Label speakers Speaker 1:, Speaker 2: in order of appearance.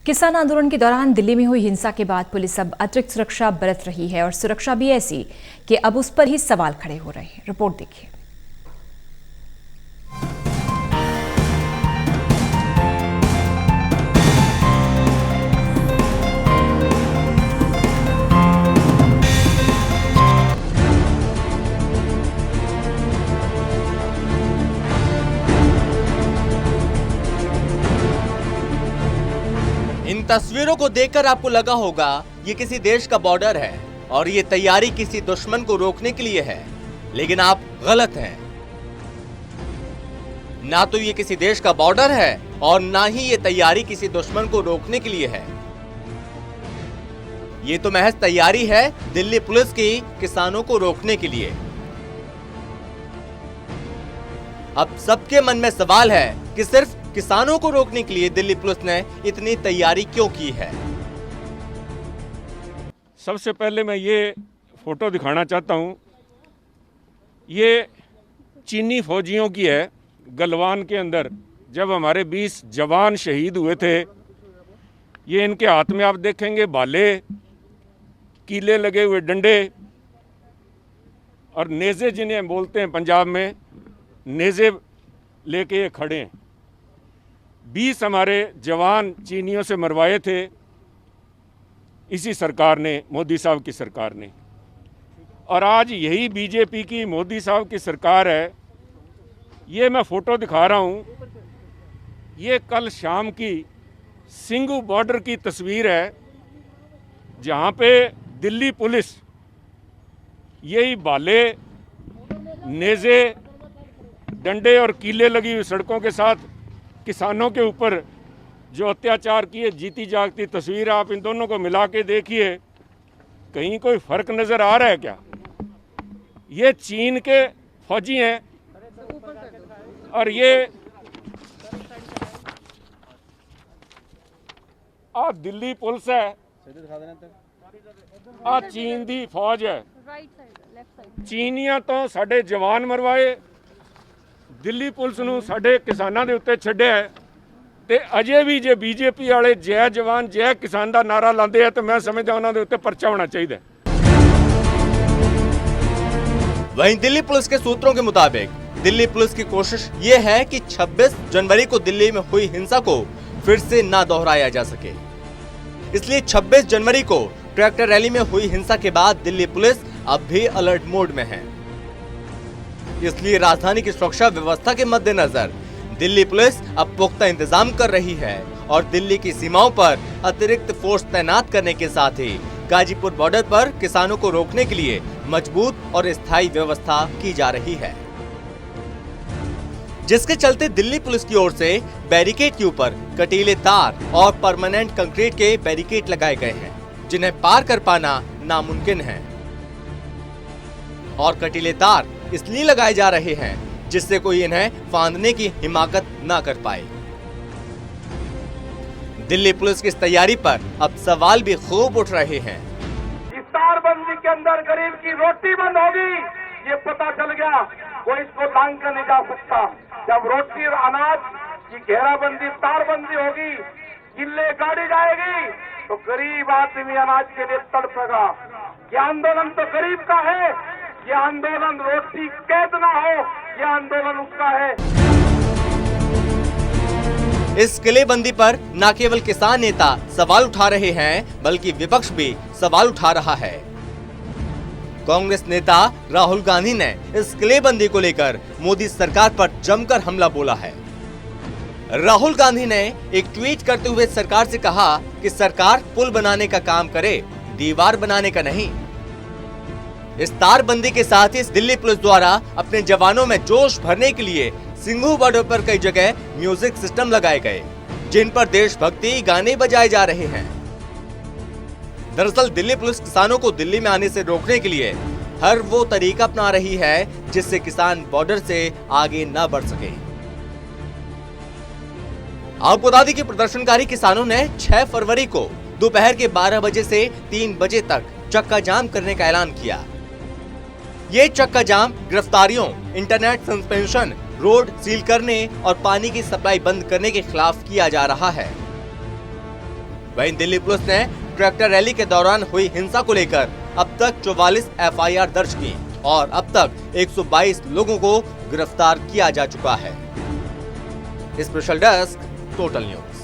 Speaker 1: किसान आंदोलन के दौरान दिल्ली में हुई हिंसा के बाद पुलिस अब अतिरिक्त सुरक्षा बरत रही है और सुरक्षा भी ऐसी कि अब उस पर ही सवाल खड़े हो रहे हैं। रिपोर्ट देखिए।
Speaker 2: इन तस्वीरों को देखकर आपको लगा होगा ये किसी देश का बॉर्डर है और ये तैयारी किसी दुश्मन को रोकने के लिए है, लेकिन आप गलत हैं। ना तो ये किसी देश का बॉर्डर है और ना ही ये तैयारी किसी दुश्मन को रोकने के लिए है। ये तो महज तैयारी है दिल्ली पुलिस की किसानों को रोकने के लिए। अब सबके मन में सवाल है कि सिर्फ किसानों को रोकने के लिए दिल्ली पुलिस ने इतनी तैयारी क्यों की है।
Speaker 3: सबसे पहले मैं ये फोटो दिखाना चाहता हूँ। ये चीनी फौजियों की है। गलवान के अंदर जब हमारे 20 जवान शहीद हुए थे, ये इनके हाथ में आप देखेंगे भाले, कीले लगे हुए डंडे और नेज़े, जिन्हें बोलते हैं पंजाब में, नेज़े लेके ये खड़े हैं। 20 हमारे जवान चीनियों से मरवाए थे इसी सरकार ने, मोदी साहब की सरकार ने। और आज यही बीजेपी की मोदी साहब की सरकार है। ये मैं फ़ोटो दिखा रहा हूँ, ये कल शाम की सिंघू बॉर्डर की तस्वीर है, जहाँ पे दिल्ली पुलिस यही भाले, नेज़े, डंडे और कीले लगी हुई सड़कों के साथ किसानों के ऊपर जो अत्याचार किए, जीती जागती तस्वीर। आप इन दोनों को मिला के देखिए, कहीं कोई फर्क नजर आ रहा है क्या? ये चीन के फौजी हैं और ये दिल्ली पुलिस है, चीन दी फौज है। चीनियां तो साडे जवान मरवाए, दिल्ली पुलिस ਨੂੰ ਸਾਡੇ ਕਿਸਾਨਾਂ ਦੇ ਉੱਤੇ ਛੱਡਿਆ ਤੇ ਅਜੇ ਵੀ ਜੇ ਬੀਜੇਪੀ ਵਾਲੇ ਜੈ ਜਵਾਨ ਜੈ ਕਿਸਾਨ ਦਾ ਨਾਰਾ ਲਾਉਂਦੇ ਆ ਤੇ ਮੈਂ ਸਮਝਦਾ ਉਹਨਾਂ ਦੇ ਉੱਤੇ ਪਰਚਾ ਹੋਣਾ ਚਾਹੀਦਾ।
Speaker 2: वहीं दिल्ली पुलिस के सूत्रों के मुताबिक दिल्ली पुलिस की कोशिश ये है कि 26 जनवरी को दिल्ली में हुई हिंसा को फिर से ना दोहराया जा सके। इसलिए 26 जनवरी को ट्रैक्टर रैली में हुई हिंसा के बाद दिल्ली पुलिस अब भी अलर्ट मोड में है। इसलिए राजधानी की सुरक्षा व्यवस्था के मद्देनजर दिल्ली पुलिस अब पुख्ता इंतजाम कर रही है और दिल्ली की सीमाओं पर अतिरिक्त फोर्स तैनात करने के साथ ही गाजीपुर बॉर्डर पर किसानों को रोकने के लिए मजबूत और स्थायी व्यवस्था की जा रही है, जिसके चलते दिल्ली पुलिस की ओर से बैरिकेड के ऊपर कटीले तार और परमानेंट कंक्रीट के बैरिकेड लगाए गए हैं, जिन्हें पार कर पाना नामुमकिन है। और कटीले तार इसलिए लगाए जा रहे हैं जिससे कोई इन्हें फांदने की हिमाकत ना कर पाए। दिल्ली पुलिस की इस तैयारी पर अब सवाल भी खूब उठ रहे हैं।
Speaker 4: इस तारबंदी के अंदर गरीब की रोटी बंद होगी, ये पता चल गया, कोई इसको लांग कर नहीं जा सकता। जब रोटी और अनाज की घेराबंदी, तारबंदी होगी, किले गाड़ी जाएगी, तो गरीब आदमी अनाज के लिए तड़पेगा। ये आंदोलन तो गरीब का है, ये आंदोलन रोटी कैद ना हो, ये आंदोलन उसका है।
Speaker 2: इस किलेबंदी पर न केवल किसान नेता सवाल उठा रहे हैं, बल्कि विपक्ष भी सवाल उठा रहा है। कांग्रेस नेता राहुल गांधी ने इस किलेबंदी को लेकर मोदी सरकार पर जमकर हमला बोला है। राहुल गांधी ने एक ट्वीट करते हुए सरकार से कहा कि सरकार पुल बनाने का काम करे, दीवार बनाने का नहीं। इस तारबंदी के साथ ही दिल्ली पुलिस द्वारा अपने जवानों में जोश भरने के लिए सिंघू बॉर्डर पर कई जगह म्यूजिक सिस्टम लगाए गए, जिन पर देशभक्ति गाने बजाए जा रहे हैं। दरअसल दिल्ली पुलिस किसानों को दिल्ली में आने से रोकने के लिए हर वो तरीका अपना रही है जिससे किसान बॉर्डर से आगे न बढ़ सके। आपको बता दें कि प्रदर्शनकारी किसानों ने 6 फरवरी को दोपहर के 12 बजे से 3 बजे तक चक्का जाम करने का ऐलान किया। ये चक्का जाम गिरफ्तारियों, इंटरनेट सस्पेंशन, रोड सील करने और पानी की सप्लाई बंद करने के खिलाफ किया जा रहा है। वहीं दिल्ली पुलिस ने ट्रैक्टर रैली के दौरान हुई हिंसा को लेकर अब तक 44 एफआईआर दर्ज की और अब तक 122 लोगों को गिरफ्तार किया जा चुका है। Special desk, total news.